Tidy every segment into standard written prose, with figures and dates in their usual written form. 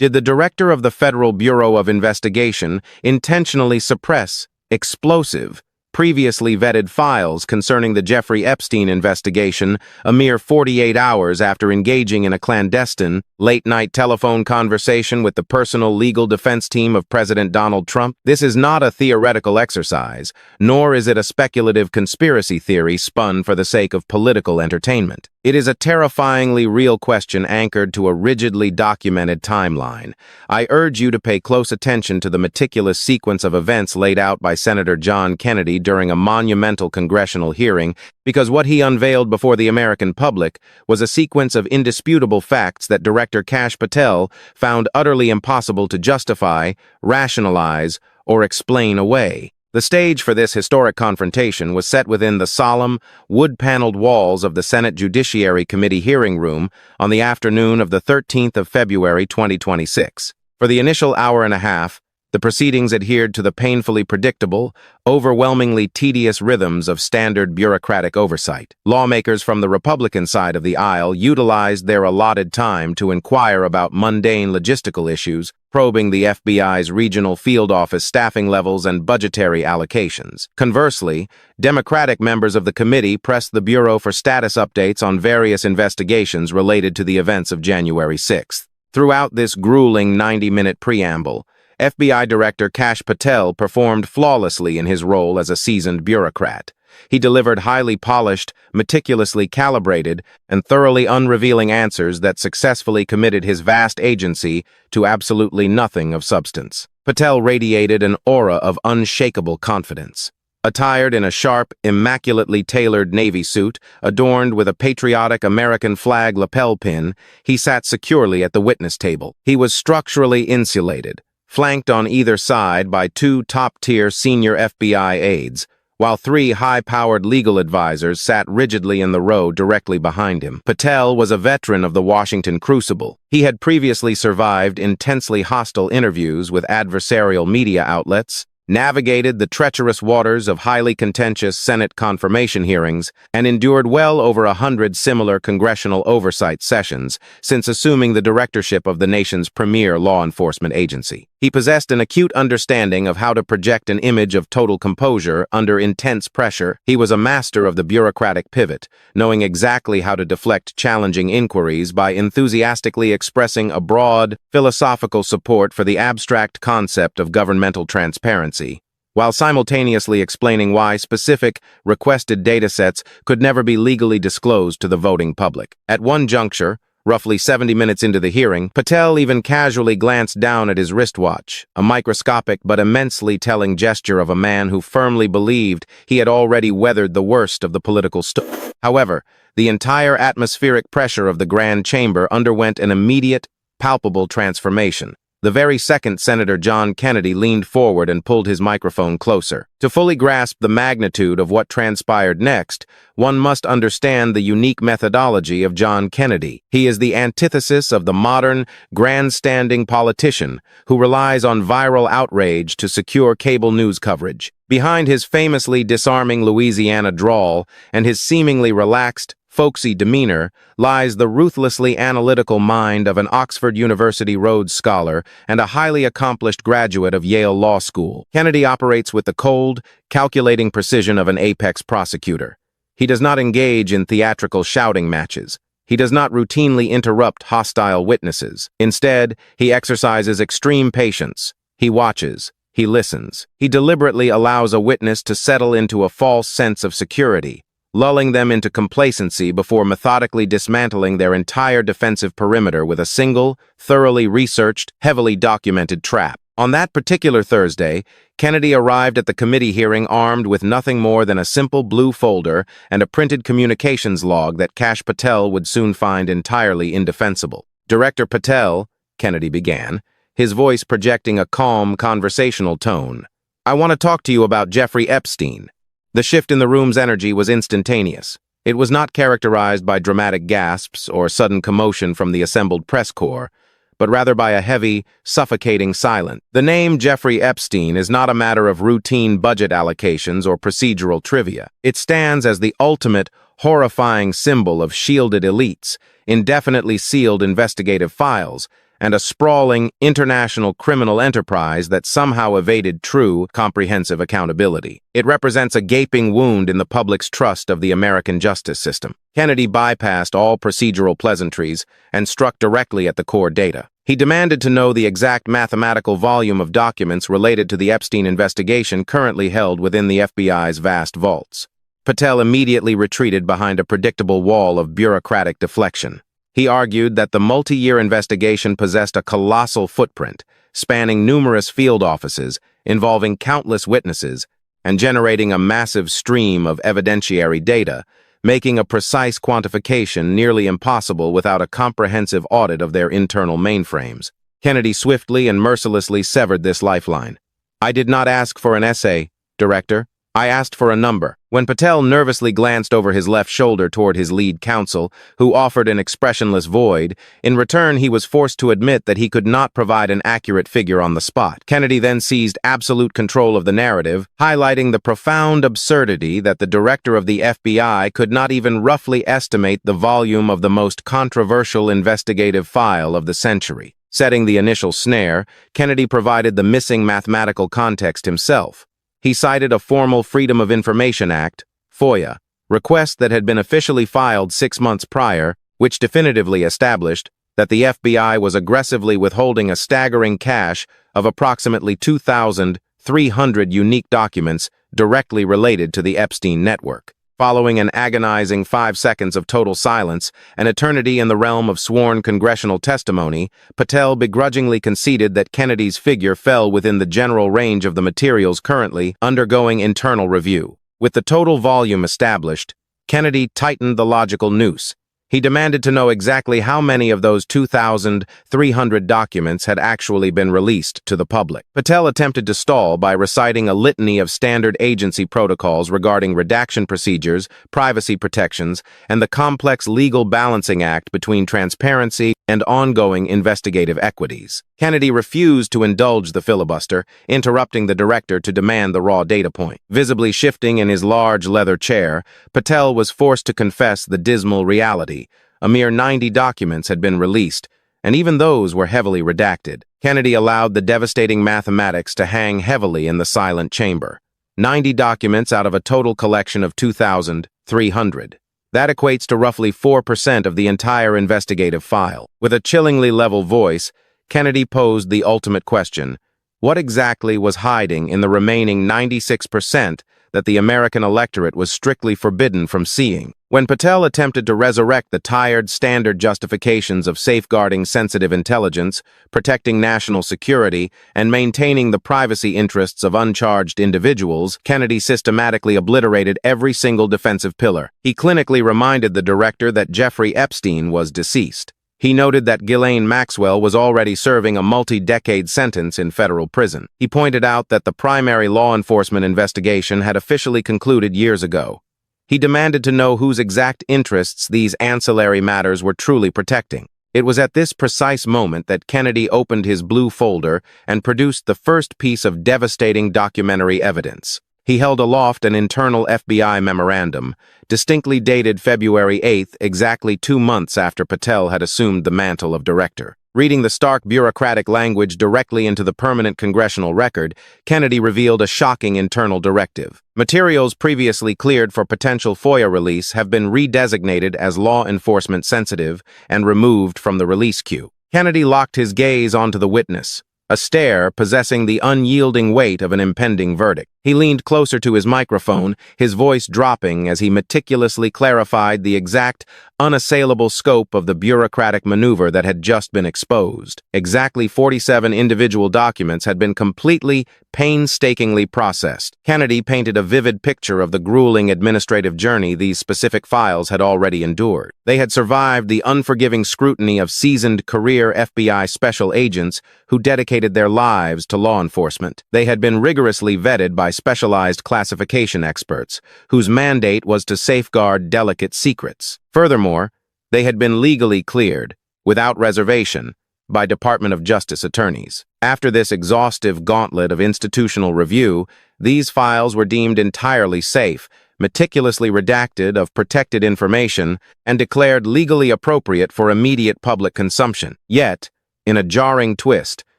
Did the director of the Federal Bureau of Investigation intentionally suppress explosive, previously vetted files concerning the Jeffrey Epstein investigation a mere 48 hours after engaging in a clandestine, late-night telephone conversation with the personal legal defense team of President Donald Trump? This is not a theoretical exercise, nor is it a speculative conspiracy theory spun for the sake of political entertainment. It is a terrifyingly real question anchored to a rigidly documented timeline. I urge you to pay close attention to the meticulous sequence of events laid out by Senator John Kennedy during a monumental congressional hearing, because what he unveiled before the American public was a sequence of indisputable facts that Director Kash Patel found utterly impossible to justify, rationalize, or explain away. The stage for this historic confrontation was set within the solemn, wood-paneled walls of the Senate Judiciary Committee hearing room on the afternoon of the 13th of February 2026. For the initial hour and a half, the proceedings adhered to the painfully predictable, overwhelmingly tedious rhythms of standard bureaucratic oversight. Lawmakers from the Republican side of the aisle utilized their allotted time to inquire about mundane logistical issues, probing the FBI's regional field office staffing levels and budgetary allocations. Conversely, Democratic members of the committee pressed the Bureau for status updates on various investigations related to the events of January 6th. Throughout this grueling 90-minute preamble, FBI Director Kash Patel performed flawlessly in his role as a seasoned bureaucrat. He delivered highly polished, meticulously calibrated, and thoroughly unrevealing answers that successfully committed his vast agency to absolutely nothing of substance. Patel radiated an aura of unshakable confidence. Attired in a sharp, immaculately tailored Navy suit, adorned with a patriotic American flag lapel pin, he sat securely at the witness table. He was structurally insulated, flanked on either side by two top-tier senior FBI aides, while three high-powered legal advisors sat rigidly in the row directly behind him. Patel was a veteran of the Washington crucible. He had previously survived intensely hostile interviews with adversarial media outlets, navigated the treacherous waters of highly contentious Senate confirmation hearings, and endured well over 100 similar congressional oversight sessions since assuming the directorship of the nation's premier law enforcement agency. He possessed an acute understanding of how to project an image of total composure under intense pressure. He was a master of the bureaucratic pivot, knowing exactly how to deflect challenging inquiries by enthusiastically expressing a broad, philosophical support for the abstract concept of governmental transparency, while simultaneously explaining why specific, requested datasets could never be legally disclosed to the voting public. At one juncture, roughly 70 minutes into the hearing, Patel even casually glanced down at his wristwatch, a microscopic but immensely telling gesture of a man who firmly believed he had already weathered the worst of the political storm. However, the entire atmospheric pressure of the Grand Chamber underwent an immediate, palpable transformation. The very second Senator John Kennedy leaned forward and pulled his microphone closer. To fully grasp the magnitude of what transpired next, one must understand the unique methodology of John Kennedy. He is the antithesis of the modern, grandstanding politician who relies on viral outrage to secure cable news coverage. Behind his famously disarming Louisiana drawl and his seemingly relaxed, folksy demeanor lies the ruthlessly analytical mind of an Oxford University Rhodes Scholar and a highly accomplished graduate of Yale Law School. Kennedy operates with the cold, calculating precision of an apex prosecutor. He does not engage in theatrical shouting matches. He does not routinely interrupt hostile witnesses. Instead, he exercises extreme patience. He watches. He listens. He deliberately allows a witness to settle into a false sense of security, lulling them into complacency before methodically dismantling their entire defensive perimeter with a single, thoroughly researched, heavily documented trap. On that particular Thursday, Kennedy arrived at the committee hearing armed with nothing more than a simple blue folder and a printed communications log that Kash Patel would soon find entirely indefensible. "Director Patel," Kennedy began, his voice projecting a calm, conversational tone, "I want to talk to you about Jeffrey Epstein." The shift in the room's energy was instantaneous. It was not characterized by dramatic gasps or sudden commotion from the assembled press corps, but rather by a heavy, suffocating silence. The name Jeffrey Epstein is not a matter of routine budget allocations or procedural trivia. It stands as the ultimate, horrifying symbol of shielded elites, indefinitely sealed investigative files, and a sprawling international criminal enterprise that somehow evaded true, comprehensive accountability. It represents a gaping wound in the public's trust of the American justice system. Kennedy bypassed all procedural pleasantries and struck directly at the core data. He demanded to know the exact mathematical volume of documents related to the Epstein investigation currently held within the FBI's vast vaults. Patel immediately retreated behind a predictable wall of bureaucratic deflection. He argued that the multi-year investigation possessed a colossal footprint, spanning numerous field offices, involving countless witnesses, and generating a massive stream of evidentiary data, making a precise quantification nearly impossible without a comprehensive audit of their internal mainframes. Kennedy swiftly and mercilessly severed this lifeline. "I did not ask for an essay, Director. I asked for a number." When Patel nervously glanced over his left shoulder toward his lead counsel, who offered an expressionless void, in return he was forced to admit that he could not provide an accurate figure on the spot. Kennedy then seized absolute control of the narrative, highlighting the profound absurdity that the director of the FBI could not even roughly estimate the volume of the most controversial investigative file of the century. Setting the initial snare, Kennedy provided the missing mathematical context himself. He cited a formal Freedom of Information Act, FOIA, request that had been officially filed 6 months prior, which definitively established that the FBI was aggressively withholding a staggering cache of approximately 2,300 unique documents directly related to the Epstein network. Following an agonizing 5 seconds of total silence, an eternity in the realm of sworn congressional testimony, Patel begrudgingly conceded that Kennedy's figure fell within the general range of the materials currently undergoing internal review. With the total volume established, Kennedy tightened the logical noose. He demanded to know exactly how many of those 2,300 documents had actually been released to the public. Patel attempted to stall by reciting a litany of standard agency protocols regarding redaction procedures, privacy protections, and the complex legal balancing act between transparency and ongoing investigative equities. Kennedy refused to indulge the filibuster, interrupting the director to demand the raw data point. Visibly shifting in his large leather chair, Patel was forced to confess the dismal reality. A mere 90 documents had been released, and even those were heavily redacted. Kennedy allowed the devastating mathematics to hang heavily in the silent chamber. 90 documents out of a total collection of 2,300. That equates to roughly 4% of the entire investigative file. With a chillingly level voice, Kennedy posed the ultimate question: what exactly was hiding in the remaining 96% that the American electorate was strictly forbidden from seeing? When Patel attempted to resurrect the tired standard justifications of safeguarding sensitive intelligence, protecting national security, and maintaining the privacy interests of uncharged individuals, Kennedy systematically obliterated every single defensive pillar. He clinically reminded the director that Jeffrey Epstein was deceased. He noted that Ghislaine Maxwell was already serving a multi-decade sentence in federal prison. He pointed out that the primary law enforcement investigation had officially concluded years ago. He demanded to know whose exact interests these ancillary matters were truly protecting. It was at this precise moment that Kennedy opened his blue folder and produced the first piece of devastating documentary evidence. He held aloft an internal FBI memorandum, distinctly dated February 8th, exactly 2 months after Patel had assumed the mantle of director. Reading the stark bureaucratic language directly into the permanent congressional record, Kennedy revealed a shocking internal directive. Materials previously cleared for potential FOIA release have been redesignated as law enforcement sensitive and removed from the release queue. Kennedy locked his gaze onto the witness, a stare possessing the unyielding weight of an impending verdict. He leaned closer to his microphone, his voice dropping as he meticulously clarified the exact, unassailable scope of the bureaucratic maneuver that had just been exposed. Exactly 47 individual documents had been completely, painstakingly processed. Kennedy painted a vivid picture of the grueling administrative journey these specific files had already endured. They had survived the unforgiving scrutiny of seasoned career FBI special agents who dedicated their lives to law enforcement. They had been rigorously vetted by specialized classification experts, whose mandate was to safeguard delicate secrets. Furthermore, they had been legally cleared, without reservation, by Department of Justice attorneys. After this exhaustive gauntlet of institutional review, these files were deemed entirely safe, meticulously redacted of protected information, and declared legally appropriate for immediate public consumption. Yet, In a jarring twist,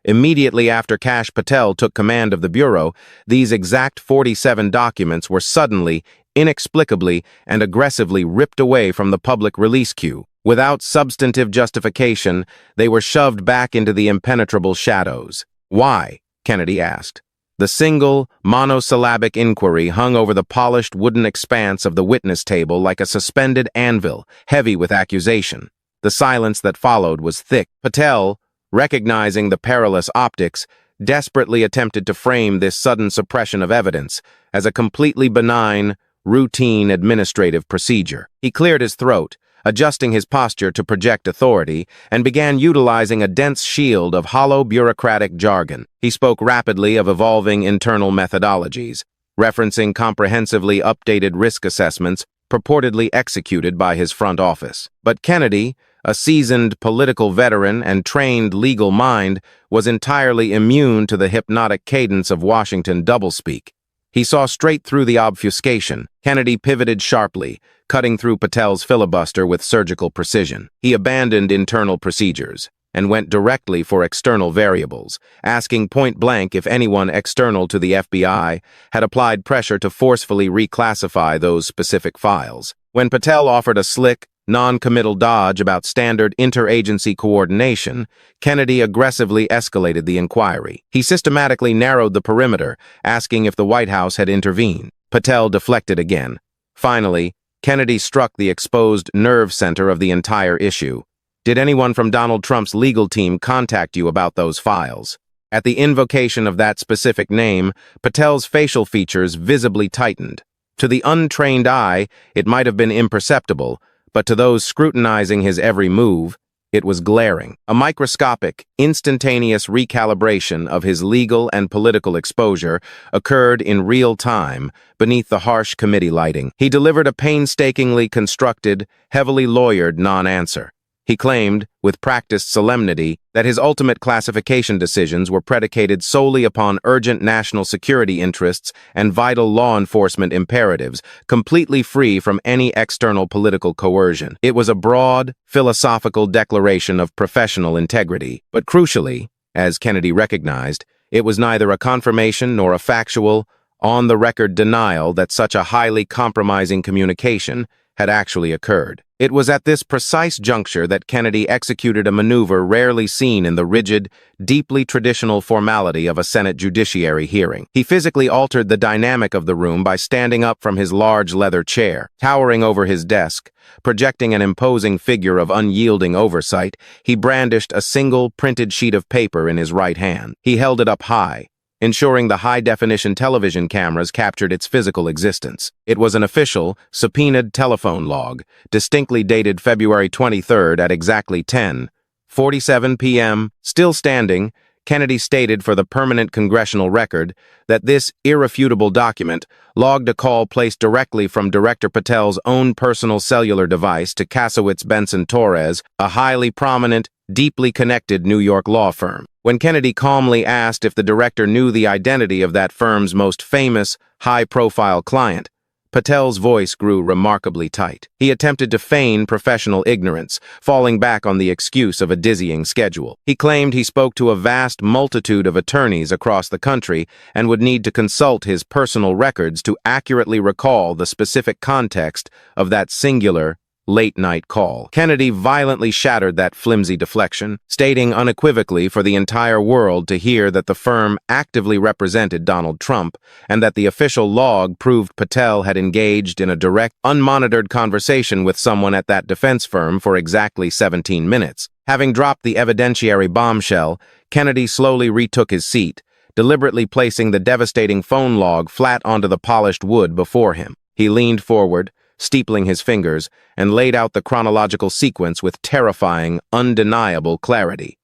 immediately after Kash Patel took command of the Bureau, these exact 47 documents were suddenly, inexplicably, and aggressively ripped away from the public release queue. Without substantive justification, they were shoved back into the impenetrable shadows. Why? Kennedy asked. The single, monosyllabic inquiry hung over the polished wooden expanse of the witness table like a suspended anvil, heavy with accusation. The silence that followed was thick. Patel, recognizing the perilous optics, desperately attempted to frame this sudden suppression of evidence as a completely benign, routine administrative procedure. He cleared his throat, adjusting his posture to project authority, and began utilizing a dense shield of hollow bureaucratic jargon. He spoke rapidly of evolving internal methodologies, referencing comprehensively updated risk assessments purportedly executed by his front office. But Kennedy, a seasoned political veteran and trained legal mind, was entirely immune to the hypnotic cadence of Washington doublespeak. He saw straight through the obfuscation. Kennedy pivoted sharply, cutting through Patel's filibuster with surgical precision. He abandoned internal procedures and went directly for external variables, asking point-blank if anyone external to the FBI had applied pressure to forcefully reclassify those specific files. When Patel offered a slick, non-committal dodge about standard interagency coordination, Kennedy aggressively escalated the inquiry. He systematically narrowed the perimeter, asking if the White House had intervened. Patel deflected again. Finally, Kennedy struck the exposed nerve center of the entire issue. Did anyone from Donald Trump's legal team contact you about those files? At the invocation of that specific name, Patel's facial features visibly tightened. To the untrained eye, it might have been imperceptible, but to those scrutinizing his every move, it was glaring. A microscopic, instantaneous recalibration of his legal and political exposure occurred in real time beneath the harsh committee lighting. He delivered a painstakingly constructed, heavily lawyered non-answer. He claimed, with practiced solemnity, that his ultimate classification decisions were predicated solely upon urgent national security interests and vital law enforcement imperatives, completely free from any external political coercion. It was a broad, philosophical declaration of professional integrity, but crucially, as Kennedy recognized, it was neither a confirmation nor a factual, on-the-record denial that such a highly compromising communication had actually occurred. It was at this precise juncture that Kennedy executed a maneuver rarely seen in the rigid, deeply traditional formality of a Senate Judiciary hearing. He physically altered the dynamic of the room by standing up from his large leather chair. Towering over his desk, projecting an imposing figure of unyielding oversight, he brandished a single printed sheet of paper in his right hand. He held it up high, ensuring the high-definition television cameras captured its physical existence. It was an official, subpoenaed telephone log, distinctly dated February 23rd at exactly 10:47 p.m. Still standing, Kennedy stated for the permanent congressional record that this irrefutable document logged a call placed directly from Director Patel's own personal cellular device to Kasowitz Benson Torres, a highly prominent, deeply connected New York law firm. When Kennedy calmly asked if the director knew the identity of that firm's most famous, high-profile client, Patel's voice grew remarkably tight. He attempted to feign professional ignorance, falling back on the excuse of a dizzying schedule. He claimed he spoke to a vast multitude of attorneys across the country and would need to consult his personal records to accurately recall the specific context of that singular, late-night call. Kennedy violently shattered that flimsy deflection, stating unequivocally for the entire world to hear that the firm actively represented Donald Trump and that the official log proved Patel had engaged in a direct, unmonitored conversation with someone at that defense firm for exactly 17 minutes. Having dropped the evidentiary bombshell, Kennedy slowly retook his seat, deliberately placing the devastating phone log flat onto the polished wood before him. He leaned forward, steepling his fingers, and laid out the chronological sequence with terrifying, undeniable clarity.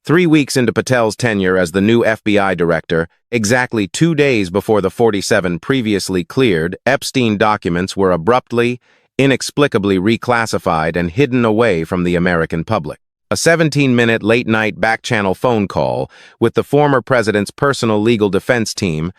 3 weeks into Patel's tenure as the new FBI director, exactly 2 days before the 47 previously cleared, Epstein documents were abruptly, inexplicably reclassified and hidden away from the American public. A 17-minute late-night back-channel phone call with the former president's personal legal defense team,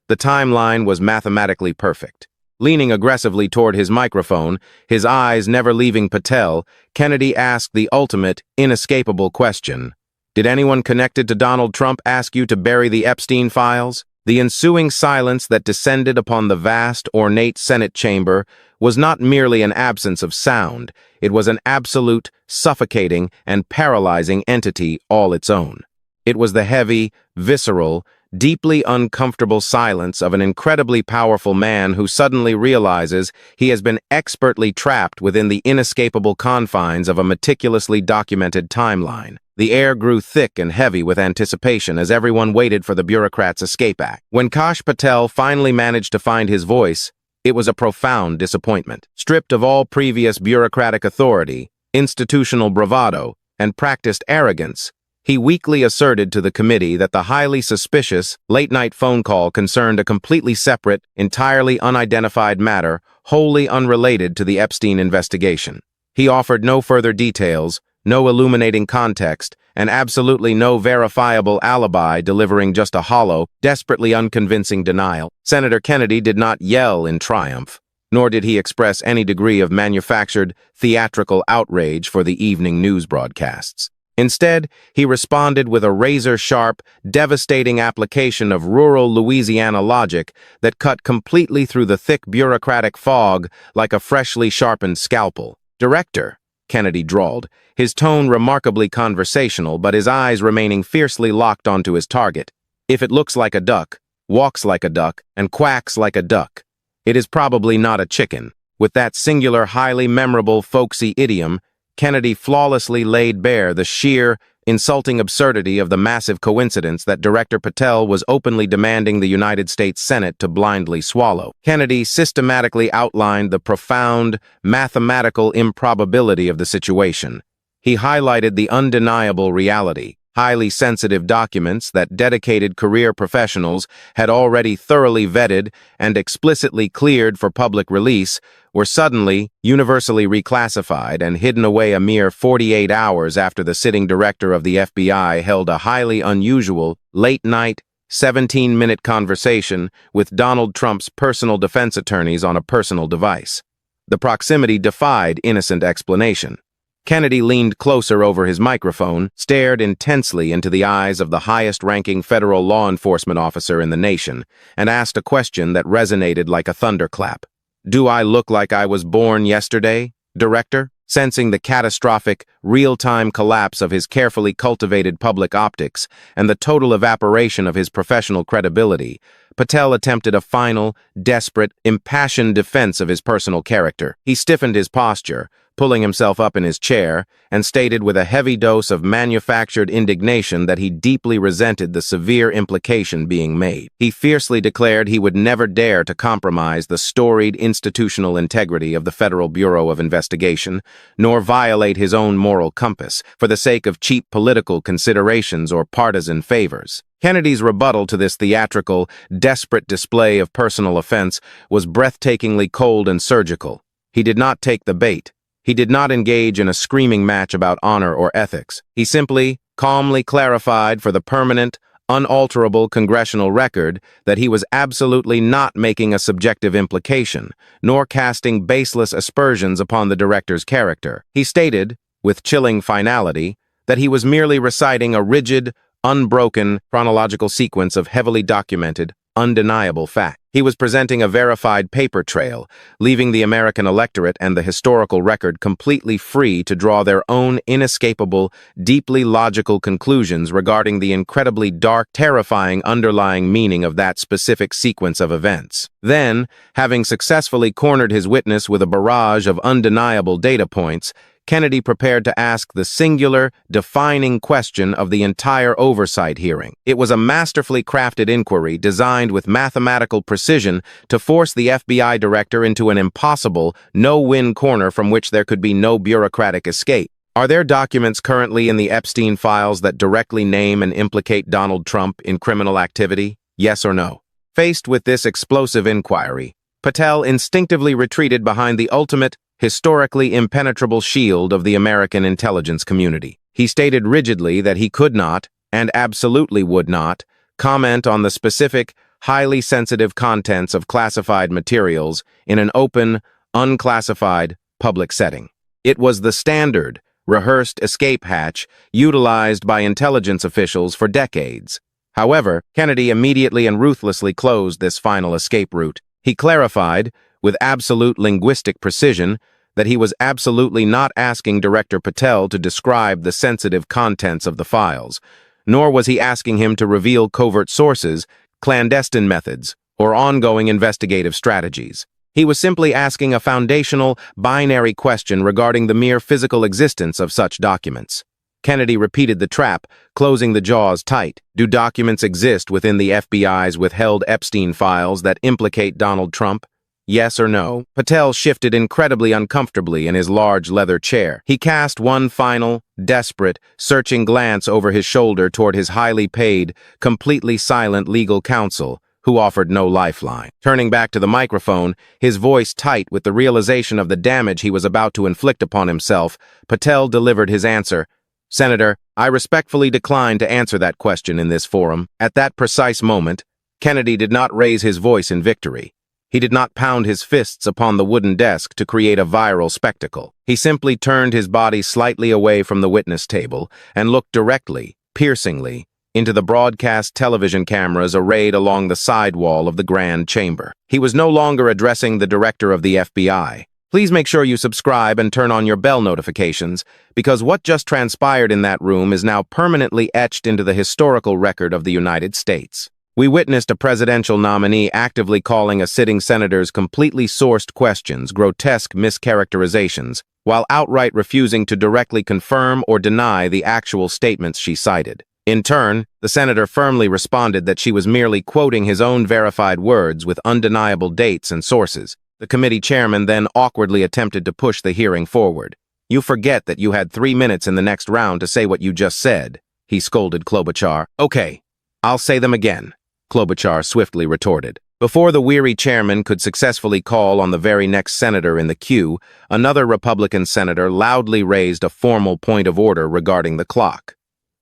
the timeline was mathematically perfect. Leaning aggressively toward his microphone, his eyes never leaving Patel, Kennedy asked the ultimate, inescapable question. Did anyone connected to Donald Trump ask you to bury the Epstein files? The ensuing silence that descended upon the vast, ornate Senate chamber was not merely an absence of sound, it was an absolute, suffocating, and paralyzing entity all its own. It was the heavy, visceral, deeply uncomfortable silence of an incredibly powerful man who suddenly realizes he has been expertly trapped within the inescapable confines of a meticulously documented timeline. The air grew thick and heavy with anticipation as everyone waited for the bureaucrat's escape act. When Kash Patel finally managed to find his voice, it was a profound disappointment. Stripped of all previous bureaucratic authority, institutional bravado, and practiced arrogance, he weakly asserted to the committee that the highly suspicious, late-night phone call concerned a completely separate, entirely unidentified matter, wholly unrelated to the Epstein investigation. He offered no further details, no illuminating context, and absolutely no verifiable alibi, delivering just a hollow, desperately unconvincing denial. Senator Kennedy did not yell in triumph, nor did he express any degree of manufactured, theatrical outrage for the evening news broadcasts. Instead, he responded with a razor-sharp, devastating application of rural Louisiana logic that cut completely through the thick bureaucratic fog like a freshly sharpened scalpel. "Director," Kennedy drawled, his tone remarkably conversational but his eyes remaining fiercely locked onto his target. "If it looks like a duck, walks like a duck, and quacks like a duck, it is probably not a chicken." With that singular, highly memorable, folksy idiom, Kennedy flawlessly laid bare the sheer, insulting absurdity of the massive coincidence that Director Patel was openly demanding the United States Senate to blindly swallow. Kennedy systematically outlined the profound, mathematical improbability of the situation. He highlighted the undeniable reality. Highly sensitive documents that dedicated career professionals had already thoroughly vetted and explicitly cleared for public release were suddenly universally reclassified and hidden away a mere 48 hours after the sitting director of the FBI held a highly unusual, late-night, 17-minute conversation with Donald Trump's personal defense attorneys on a personal device. The proximity defied innocent explanation. Kennedy leaned closer over his microphone, stared intensely into the eyes of the highest-ranking federal law enforcement officer in the nation, and asked a question that resonated like a thunderclap. "Do I look like I was born yesterday, Director?" Sensing the catastrophic, real-time collapse of his carefully cultivated public optics and the total evaporation of his professional credibility, Patel attempted a final, desperate, impassioned defense of his personal character. He stiffened his posture, pulling himself up in his chair, and stated with a heavy dose of manufactured indignation that he deeply resented the severe implication being made. He fiercely declared he would never dare to compromise the storied institutional integrity of the Federal Bureau of Investigation, nor violate his own moral compass for the sake of cheap political considerations or partisan favors. Kennedy's rebuttal to this theatrical, desperate display of personal offense was breathtakingly cold and surgical. He did not take the bait. He did not engage in a screaming match about honor or ethics. He simply, calmly clarified for the permanent, unalterable congressional record that he was absolutely not making a subjective implication, nor casting baseless aspersions upon the director's character. He stated, with chilling finality, that he was merely reciting a rigid, unbroken chronological sequence of heavily documented, undeniable fact. He was presenting a verified paper trail, leaving the American electorate and the historical record completely free to draw their own inescapable, deeply logical conclusions regarding the incredibly dark, terrifying underlying meaning of that specific sequence of events. Then, having successfully cornered his witness with a barrage of undeniable data points, Kennedy prepared to ask the singular, defining question of the entire oversight hearing. It was a masterfully crafted inquiry designed with mathematical precision to force the FBI director into an impossible, no-win corner from which there could be no bureaucratic escape. Are there documents currently in the Epstein files that directly name and implicate Donald Trump in criminal activity? Yes or no? Faced with this explosive inquiry, Patel instinctively retreated behind the ultimate, historically impenetrable shield of the American intelligence community. He stated rigidly that he could not, and absolutely would not, comment on the specific, highly sensitive contents of classified materials in an open, unclassified, public setting. It was the standard, rehearsed escape hatch utilized by intelligence officials for decades. However, Kennedy immediately and ruthlessly closed this final escape route. He clarified, with absolute linguistic precision, that he was absolutely not asking Director Patel to describe the sensitive contents of the files, nor was he asking him to reveal covert sources, clandestine methods, or ongoing investigative strategies. He was simply asking a foundational, binary question regarding the mere physical existence of such documents. Kennedy repeated the trap, closing the jaws tight. Do documents exist within the FBI's withheld Epstein files that implicate Donald Trump? Yes or no? Patel shifted incredibly uncomfortably in his large leather chair. He cast one final, desperate, searching glance over his shoulder toward his highly paid, completely silent legal counsel, who offered no lifeline. Turning back to the microphone, his voice tight with the realization of the damage he was about to inflict upon himself, Patel delivered his answer. Senator, I respectfully decline to answer that question in this forum. At that precise moment, Kennedy did not raise his voice in victory. He did not pound his fists upon the wooden desk to create a viral spectacle. He simply turned his body slightly away from the witness table and looked directly, piercingly, into the broadcast television cameras arrayed along the side wall of the grand chamber. He was no longer addressing the director of the FBI. Please make sure you subscribe and turn on your bell notifications, because what just transpired in that room is now permanently etched into the historical record of the United States. We witnessed a presidential nominee actively calling a sitting senator's completely sourced questions grotesque mischaracterizations, while outright refusing to directly confirm or deny the actual statements she cited. In turn, the senator firmly responded that she was merely quoting his own verified words with undeniable dates and sources. The committee chairman then awkwardly attempted to push the hearing forward. You forget that you had 3 minutes in the next round to say what you just said, he scolded Klobuchar. Okay, I'll say them again, Klobuchar swiftly retorted. Before the weary chairman could successfully call on the very next senator in the queue, another Republican senator loudly raised a formal point of order regarding the clock.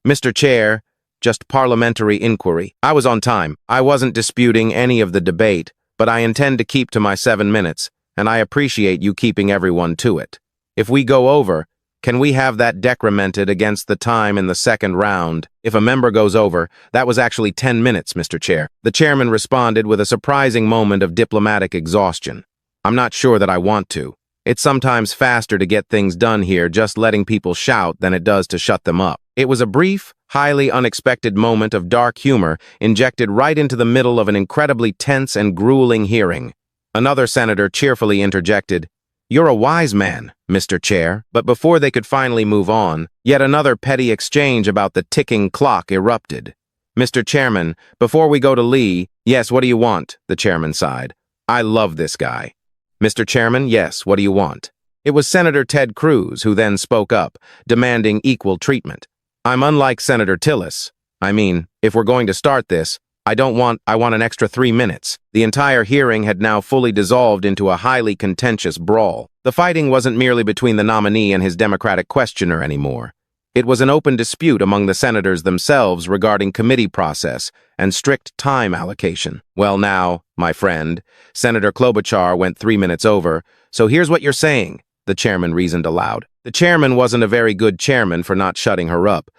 Mr. Chair, just parliamentary inquiry. I was on time. I wasn't disputing any of the debate, but I intend to keep to my 7 minutes, and I appreciate you keeping everyone to it. If we go over, can we have that decremented against the time in the second round? If a member goes over, that was actually 10 minutes, Mr. Chair. The chairman responded with a surprising moment of diplomatic exhaustion. I'm not sure that I want to. It's sometimes faster to get things done here just letting people shout than it does to shut them up. It was a brief, highly unexpected moment of dark humor injected right into the middle of an incredibly tense and grueling hearing. Another senator cheerfully interjected, "You're a wise man, Mr. Chair." But before they could finally move on, yet another petty exchange about the ticking clock erupted. "Mr. Chairman, before we go to Lee..." "Yes, what do you want?" the chairman sighed. "I love this guy." "Mr. Chairman, yes, what do you want?" It was Senator Ted Cruz who then spoke up, demanding equal treatment. "I'm unlike Senator Tillis. I mean, if we're going to start this, I want an extra 3 minutes." The entire hearing had now fully dissolved into a highly contentious brawl. The fighting wasn't merely between the nominee and his Democratic questioner anymore. It was an open dispute among the senators themselves regarding committee process and strict time allocation. "Well now, my friend, Senator Klobuchar went 3 minutes over, so here's what you're saying," the chairman reasoned aloud. The chairman wasn't a very good chairman for not shutting her up,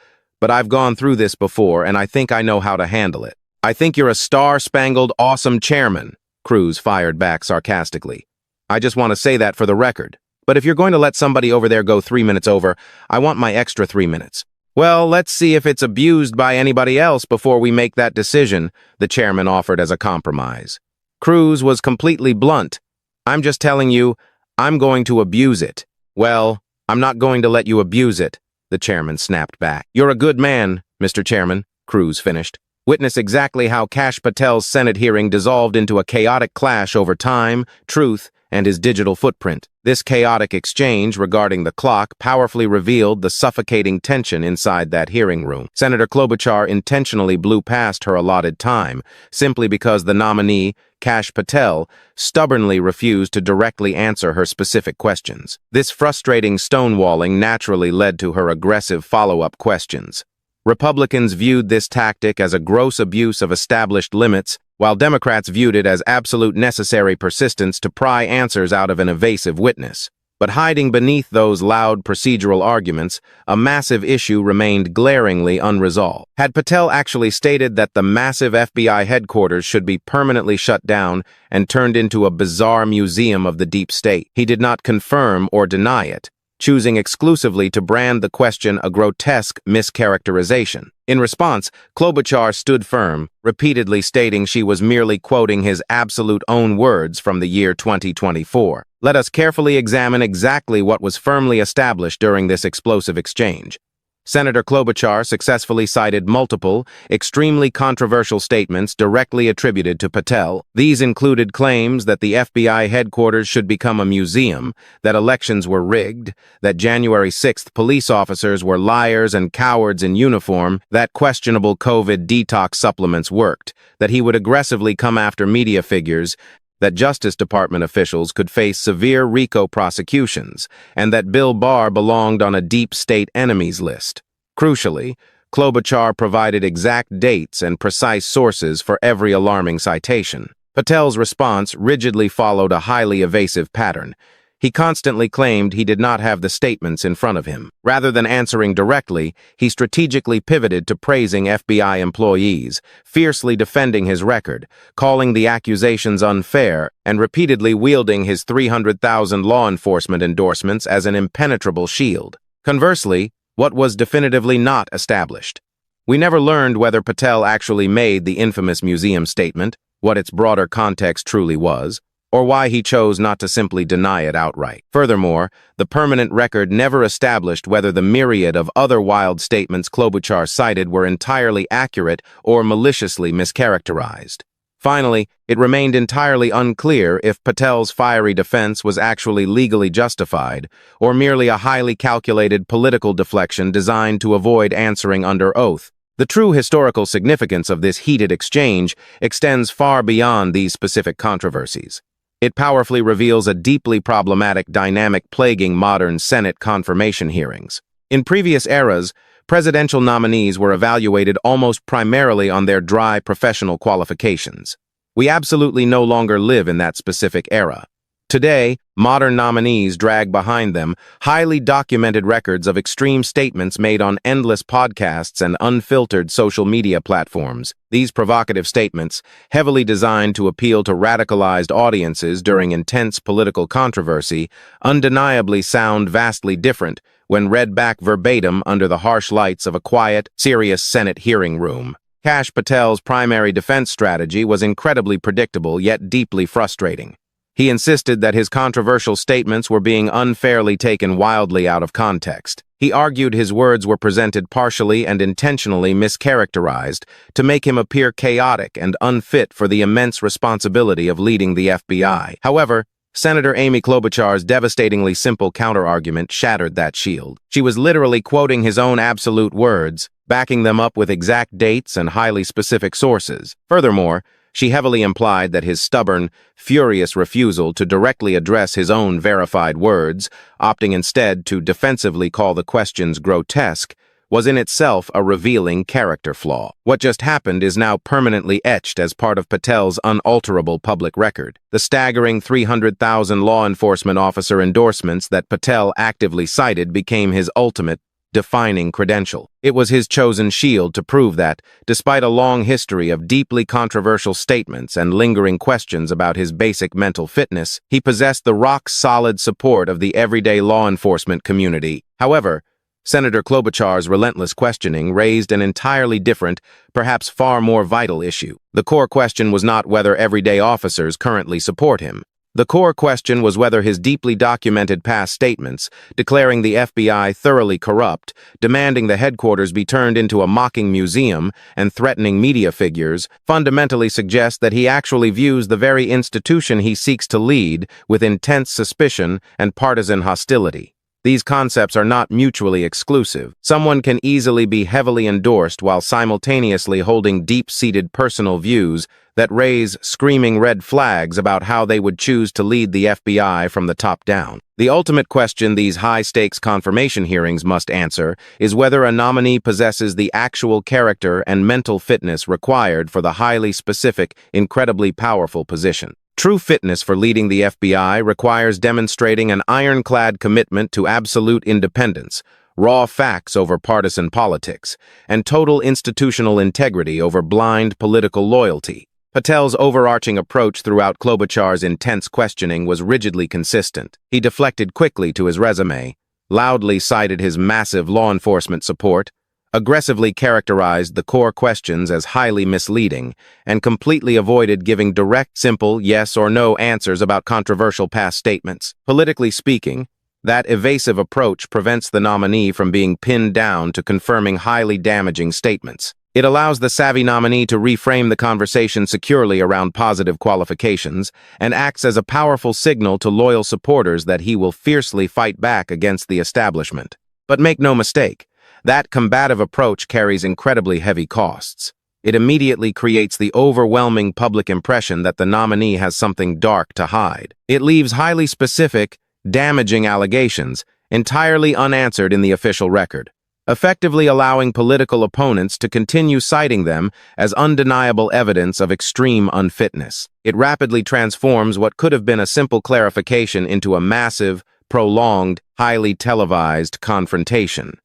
but I've gone through this before and I think I know how to handle it. "I think you're a star-spangled awesome chairman," Cruz fired back sarcastically. "I just want to say that for the record. But if you're going to let somebody over there go 3 minutes over, I want my extra 3 minutes." "Well, let's see if it's abused by anybody else before we make that decision," the chairman offered as a compromise. Cruz was completely blunt. "I'm just telling you, I'm going to abuse it." "Well, I'm not going to let you abuse it," the chairman snapped back. "You're a good man, Mr. Chairman," Cruz finished. Witness exactly how Kash Patel's Senate hearing dissolved into a chaotic clash over time, truth, and his digital footprint. This chaotic exchange regarding the clock powerfully revealed the suffocating tension inside that hearing room. Senator Klobuchar intentionally blew past her allotted time, simply because the nominee, Kash Patel, stubbornly refused to directly answer her specific questions. This frustrating stonewalling naturally led to her aggressive follow-up questions. Republicans viewed this tactic as a gross abuse of established limits, while Democrats viewed it as absolute necessary persistence to pry answers out of an evasive witness. But hiding beneath those loud procedural arguments, a massive issue remained glaringly unresolved. Had Patel actually stated that the massive FBI headquarters should be permanently shut down and turned into a bizarre museum of the deep state? He did not confirm or deny it, choosing exclusively to brand the question a grotesque mischaracterization. In response, Klobuchar stood firm, repeatedly stating she was merely quoting his absolute own words from the year 2024. Let us carefully examine exactly what was firmly established during this explosive exchange. Senator Klobuchar successfully cited multiple, extremely controversial statements directly attributed to Patel. These included claims that the FBI headquarters should become a museum, that elections were rigged, that January 6th police officers were liars and cowards in uniform, that questionable COVID detox supplements worked, that he would aggressively come after media figures, that Justice Department officials could face severe RICO prosecutions, and that Bill Barr belonged on a deep state enemies list. Crucially, Klobuchar provided exact dates and precise sources for every alarming citation. Patel's response rigidly followed a highly evasive pattern. He constantly claimed he did not have the statements in front of him. Rather than answering directly, he strategically pivoted to praising FBI employees, fiercely defending his record, calling the accusations unfair, and repeatedly wielding his 300,000 law enforcement endorsements as an impenetrable shield. Conversely, what was definitively not established? We never learned whether Patel actually made the infamous museum statement, what its broader context truly was, or why he chose not to simply deny it outright. Furthermore, the permanent record never established whether the myriad of other wild statements Klobuchar cited were entirely accurate or maliciously mischaracterized. Finally, it remained entirely unclear if Patel's fiery defense was actually legally justified, or merely a highly calculated political deflection designed to avoid answering under oath. The true historical significance of this heated exchange extends far beyond these specific controversies. It powerfully reveals a deeply problematic dynamic plaguing modern Senate confirmation hearings. In previous eras, presidential nominees were evaluated almost primarily on their dry professional qualifications. We absolutely no longer live in that specific era. Today, modern nominees drag behind them highly documented records of extreme statements made on endless podcasts and unfiltered social media platforms. These provocative statements, heavily designed to appeal to radicalized audiences during intense political controversy, undeniably sound vastly different when read back verbatim under the harsh lights of a quiet, serious Senate hearing room. Kash Patel's primary defense strategy was incredibly predictable yet deeply frustrating. He insisted that his controversial statements were being unfairly taken wildly out of context. He argued his words were presented partially and intentionally mischaracterized to make him appear chaotic and unfit for the immense responsibility of leading the FBI. However, Senator Amy Klobuchar's devastatingly simple counterargument shattered that shield. She was literally quoting his own absolute words, backing them up with exact dates and highly specific sources. Furthermore, she heavily implied that his stubborn, furious refusal to directly address his own verified words, opting instead to defensively call the questions grotesque, was in itself a revealing character flaw. What just happened is now permanently etched as part of Patel's unalterable public record. The staggering 300,000 law enforcement officer endorsements that Patel actively cited became his ultimate, defining credential. It was his chosen shield to prove that, despite a long history of deeply controversial statements and lingering questions about his basic mental fitness, he possessed the rock-solid support of the everyday law enforcement community. However, Senator Klobuchar's relentless questioning raised an entirely different, perhaps far more vital issue. The core question was not whether everyday officers currently support him. The core question was whether his deeply documented past statements, declaring the FBI thoroughly corrupt, demanding the headquarters be turned into a mocking museum, and threatening media figures, fundamentally suggest that he actually views the very institution he seeks to lead with intense suspicion and partisan hostility. These concepts are not mutually exclusive. Someone can easily be heavily endorsed while simultaneously holding deep-seated personal views that raise screaming red flags about how they would choose to lead the FBI from the top down. The ultimate question these high-stakes confirmation hearings must answer is whether a nominee possesses the actual character and mental fitness required for the highly specific, incredibly powerful position. True fitness for leading the FBI requires demonstrating an ironclad commitment to absolute independence, raw facts over partisan politics, and total institutional integrity over blind political loyalty. Patel's overarching approach throughout Klobuchar's intense questioning was rigidly consistent. He deflected quickly to his resume, loudly cited his massive law enforcement support, aggressively characterized the core questions as highly misleading, and completely avoided giving direct, simple yes or no answers about controversial past statements. Politically speaking, that evasive approach prevents the nominee from being pinned down to confirming highly damaging statements. It allows the savvy nominee to reframe the conversation securely around positive qualifications and acts as a powerful signal to loyal supporters that he will fiercely fight back against the establishment. But make no mistake, that combative approach carries incredibly heavy costs. It immediately creates the overwhelming public impression that the nominee has something dark to hide. It leaves highly specific, damaging allegations entirely unanswered in the official record, effectively allowing political opponents to continue citing them as undeniable evidence of extreme unfitness. It rapidly transforms what could have been a simple clarification into a massive, prolonged, highly televised confrontation.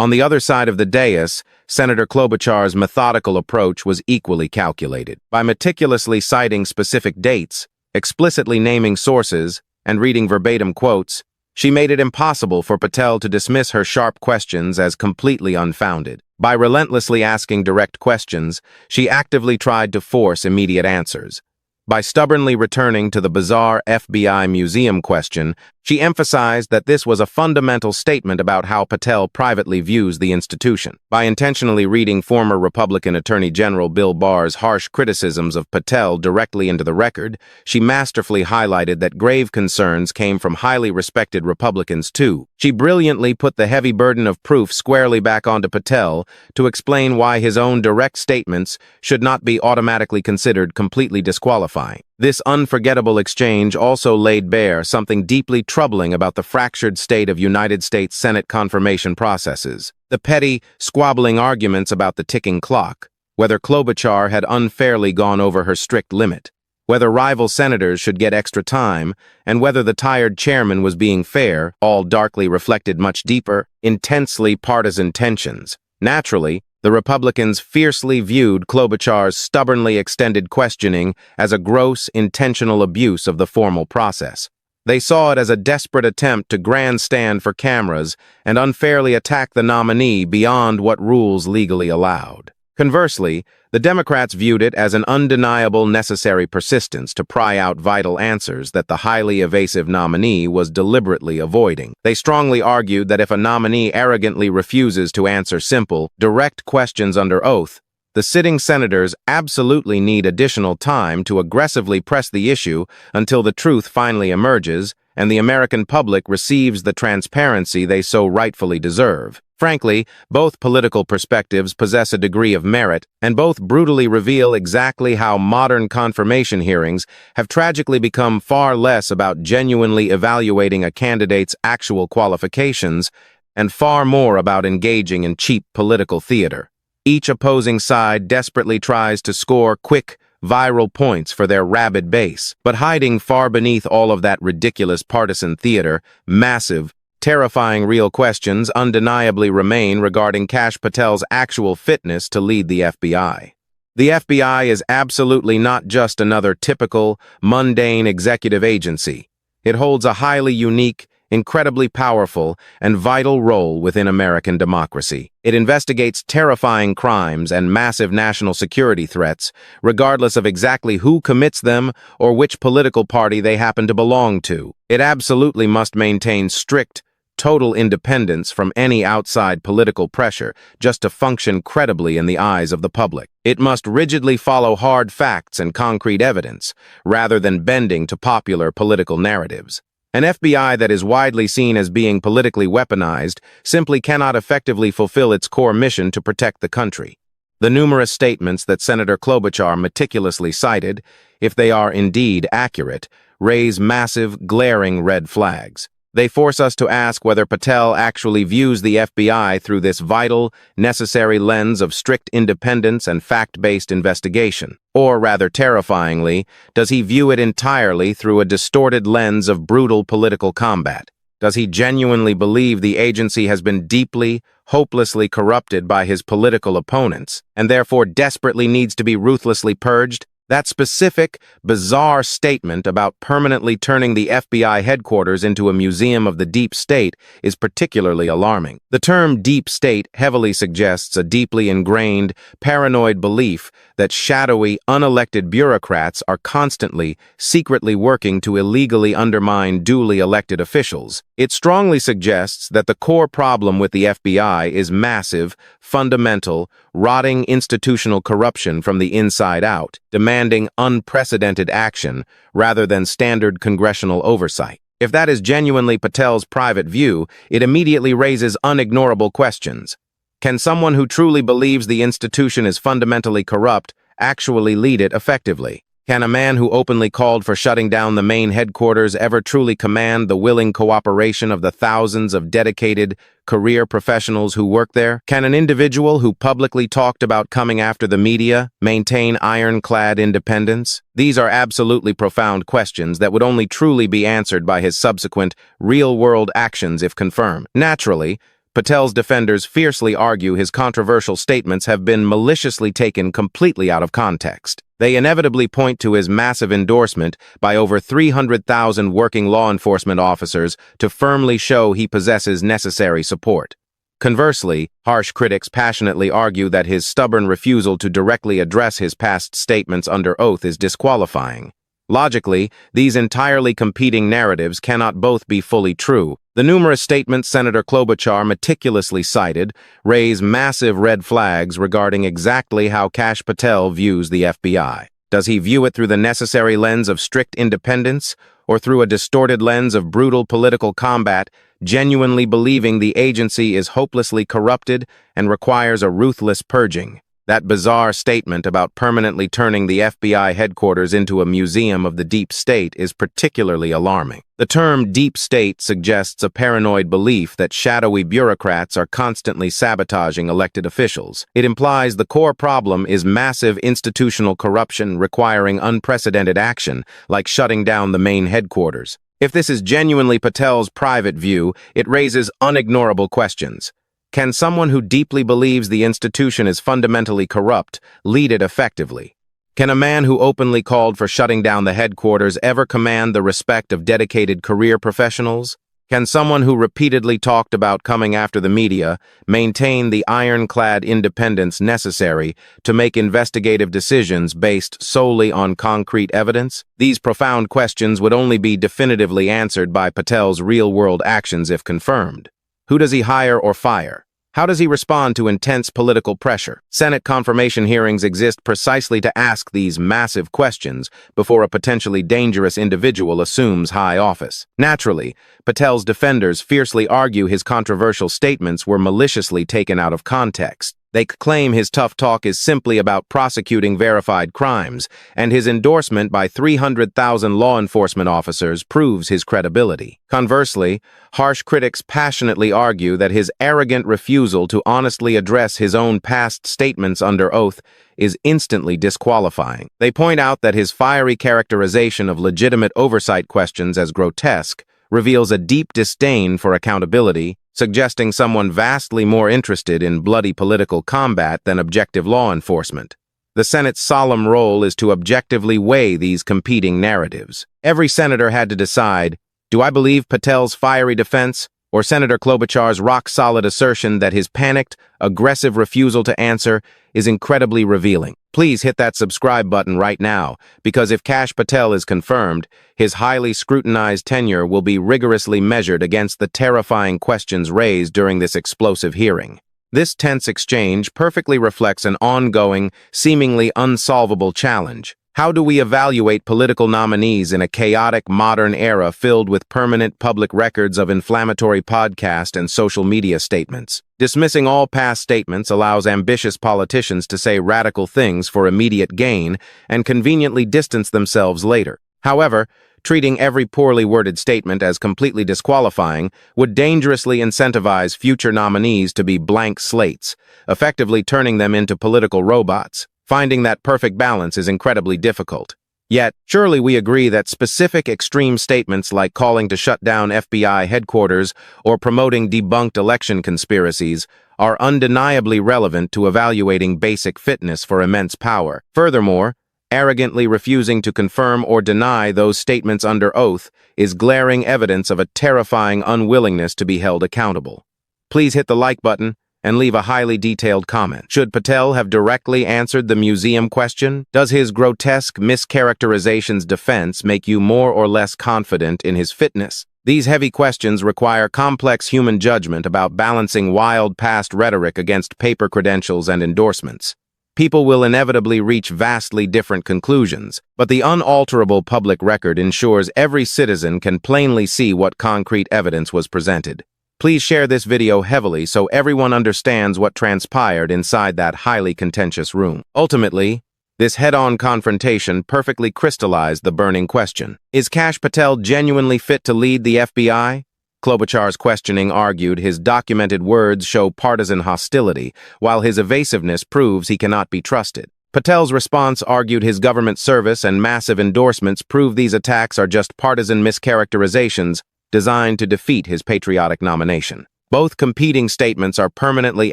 On the other side of the dais, Senator Klobuchar's methodical approach was equally calculated. By meticulously citing specific dates, explicitly naming sources, and reading verbatim quotes, she made it impossible for Patel to dismiss her sharp questions as completely unfounded. By relentlessly asking direct questions, she actively tried to force immediate answers. By stubbornly returning to the bizarre FBI museum question, she emphasized that this was a fundamental statement about how Patel privately views the institution. By intentionally reading former Republican Attorney General Bill Barr's harsh criticisms of Patel directly into the record, she masterfully highlighted that grave concerns came from highly respected Republicans too. She brilliantly put the heavy burden of proof squarely back onto Patel to explain why his own direct statements should not be automatically considered completely disqualifying. This unforgettable exchange also laid bare something deeply troubling about the fractured state of United States Senate confirmation processes. The petty, squabbling arguments about the ticking clock, whether Klobuchar had unfairly gone over her strict limit, whether rival senators should get extra time, and whether the tired chairman was being fair, all darkly reflected much deeper, intensely partisan tensions. Naturally, the Republicans fiercely viewed Klobuchar's stubbornly extended questioning as a gross, intentional abuse of the formal process. They saw it as a desperate attempt to grandstand for cameras and unfairly attack the nominee beyond what rules legally allowed. Conversely, the Democrats viewed it as an undeniable necessary persistence to pry out vital answers that the highly evasive nominee was deliberately avoiding. They strongly argued that if a nominee arrogantly refuses to answer simple, direct questions under oath, the sitting senators absolutely need additional time to aggressively press the issue until the truth finally emerges and the American public receives the transparency they so rightfully deserve. Frankly, both political perspectives possess a degree of merit, and both brutally reveal exactly how modern confirmation hearings have tragically become far less about genuinely evaluating a candidate's actual qualifications and far more about engaging in cheap political theater. Each opposing side desperately tries to score quick, viral points for their rabid base, but hiding far beneath all of that ridiculous partisan theater, massive, terrifying real questions undeniably remain regarding Kash Patel's actual fitness to lead the FBI. The FBI is absolutely not just another typical, mundane executive agency. It holds a highly unique, incredibly powerful, and vital role within American democracy. It investigates terrifying crimes and massive national security threats, regardless of exactly who commits them or which political party they happen to belong to. It absolutely must maintain strict, total independence from any outside political pressure just to function credibly in the eyes of the public. It must rigidly follow hard facts and concrete evidence, rather than bending to popular political narratives. An FBI that is widely seen as being politically weaponized simply cannot effectively fulfill its core mission to protect the country. The numerous statements that Senator Klobuchar meticulously cited, if they are indeed accurate, raise massive, glaring red flags. They force us to ask whether Patel actually views the FBI through this vital, necessary lens of strict independence and fact-based investigation. Or, rather terrifyingly, does he view it entirely through a distorted lens of brutal political combat? Does he genuinely believe the agency has been deeply, hopelessly corrupted by his political opponents, and therefore desperately needs to be ruthlessly purged? That specific, bizarre statement about permanently turning the FBI headquarters into a museum of the deep state is particularly alarming. The term deep state heavily suggests a deeply ingrained, paranoid belief that shadowy, unelected bureaucrats are constantly, secretly working to illegally undermine duly elected officials. It strongly suggests that the core problem with the FBI is massive, fundamental, rotting institutional corruption from the inside out, demanding unprecedented action rather than standard congressional oversight. If that is genuinely Patel's private view, it immediately raises unignorable questions. Can someone who truly believes the institution is fundamentally corrupt actually lead it effectively? Can a man who openly called for shutting down the main headquarters ever truly command the willing cooperation of the thousands of dedicated career professionals who work there? Can an individual who publicly talked about coming after the media maintain ironclad independence? These are absolutely profound questions that would only truly be answered by his subsequent real-world actions if confirmed. Naturally, Patel's defenders fiercely argue his controversial statements have been maliciously taken completely out of context. They inevitably point to his massive endorsement by over 300,000 working law enforcement officers to firmly show he possesses necessary support. Conversely, harsh critics passionately argue that his stubborn refusal to directly address his past statements under oath is disqualifying. Logically, these entirely competing narratives cannot both be fully true. The numerous statements Senator Klobuchar meticulously cited raise massive red flags regarding exactly how Kash Patel views the FBI. Does he view it through the necessary lens of strict independence, or through a distorted lens of brutal political combat, genuinely believing the agency is hopelessly corrupted and requires a ruthless purging? That bizarre statement about permanently turning the FBI headquarters into a museum of the deep state is particularly alarming. The term deep state suggests a paranoid belief that shadowy bureaucrats are constantly sabotaging elected officials. It implies the core problem is massive institutional corruption requiring unprecedented action, like shutting down the main headquarters. If this is genuinely Patel's private view, it raises unignorable questions. Can someone who deeply believes the institution is fundamentally corrupt lead it effectively? Can a man who openly called for shutting down the headquarters ever command the respect of dedicated career professionals? Can someone who repeatedly talked about coming after the media maintain the ironclad independence necessary to make investigative decisions based solely on concrete evidence? These profound questions would only be definitively answered by Patel's real-world actions if confirmed. Who does he hire or fire? How does he respond to intense political pressure? Senate confirmation hearings exist precisely to ask these massive questions before a potentially dangerous individual assumes high office. Naturally, Patel's defenders fiercely argue his controversial statements were maliciously taken out of context. They claim his tough talk is simply about prosecuting verified crimes, and his endorsement by 300,000 law enforcement officers proves his credibility. Conversely, harsh critics passionately argue that his arrogant refusal to honestly address his own past statements under oath is instantly disqualifying. They point out that his fiery characterization of legitimate oversight questions as grotesque reveals a deep disdain for accountability, suggesting someone vastly more interested in bloody political combat than objective law enforcement. The Senate's solemn role is to objectively weigh these competing narratives. Every senator had to decide, do I believe Patel's fiery defense or Senator Klobuchar's rock-solid assertion that his panicked, aggressive refusal to answer is incredibly revealing? Please hit that subscribe button right now, because if Kash Patel is confirmed, his highly scrutinized tenure will be rigorously measured against the terrifying questions raised during this explosive hearing. This tense exchange perfectly reflects an ongoing, seemingly unsolvable challenge. How do we evaluate political nominees in a chaotic modern era filled with permanent public records of inflammatory podcast and social media statements? Dismissing all past statements allows ambitious politicians to say radical things for immediate gain and conveniently distance themselves later. However, treating every poorly worded statement as completely disqualifying would dangerously incentivize future nominees to be blank slates, effectively turning them into political robots. Finding that perfect balance is incredibly difficult. Yet, surely we agree that specific extreme statements like calling to shut down FBI headquarters or promoting debunked election conspiracies are undeniably relevant to evaluating basic fitness for immense power. Furthermore, arrogantly refusing to confirm or deny those statements under oath is glaring evidence of a terrifying unwillingness to be held accountable. Please hit the like button and leave a highly detailed comment. Should Patel have directly answered the museum question? Does his grotesque mischaracterization's defense make you more or less confident in his fitness? These heavy questions require complex human judgment about balancing wild past rhetoric against paper credentials and endorsements. People will inevitably reach vastly different conclusions, but the unalterable public record ensures every citizen can plainly see what concrete evidence was presented. Please share this video heavily so everyone understands what transpired inside that highly contentious room. Ultimately, this head-on confrontation perfectly crystallized the burning question. Is Kash Patel genuinely fit to lead the FBI? Klobuchar's questioning argued his documented words show partisan hostility, while his evasiveness proves he cannot be trusted. Patel's response argued his government service and massive endorsements prove these attacks are just partisan mischaracterizations designed to defeat his patriotic nomination. Both competing statements are permanently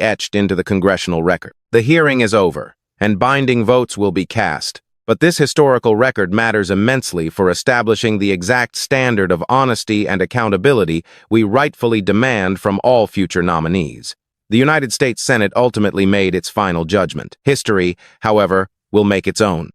etched into the congressional record. The hearing is over, and binding votes will be cast. But this historical record matters immensely for establishing the exact standard of honesty and accountability we rightfully demand from all future nominees. The United States Senate ultimately made its final judgment. History, however, will make its own.